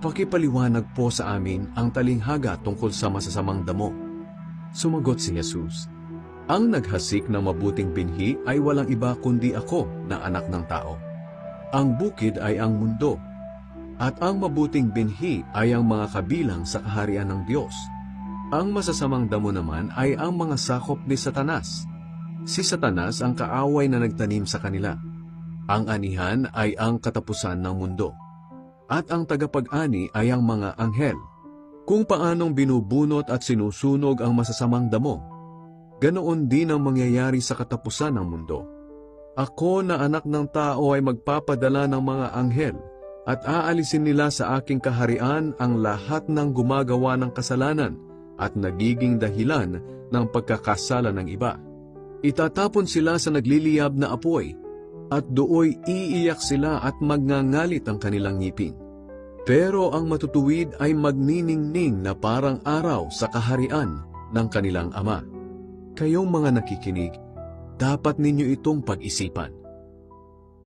Pakipaliwanag po sa amin ang talinghaga tungkol sa masasamang damo. Sumagot si Jesus, ang naghasik ng mabuting binhi ay walang iba kundi ako na anak ng tao. Ang bukid ay ang mundo, at ang mabuting binhi ay ang mga kabilang sa kaharian ng Diyos. Ang masasamang damo naman ay ang mga sakop ni Satanas. Si Satanas ang kaaway na nagtanim sa kanila. Ang anihan ay ang katapusan ng mundo, at ang tagapag-ani ay ang mga anghel. Kung paanong binubunot at sinusunog ang masasamang damo, ganoon din ang mangyayari sa katapusan ng mundo. Ako na anak ng tao ay magpapadala ng mga anghel at aalisin nila sa aking kaharian ang lahat ng gumagawa ng kasalanan at nagiging dahilan ng pagkakasala ng iba. Itatapon sila sa nagliliyab na apoy, at dooy iiyak sila at magngangalit ang kanilang ngipin. Pero ang matutuwid ay magniningning na parang araw sa kaharian ng kanilang Ama. Kayong mga nakikinig, dapat ninyo itong pag-isipan.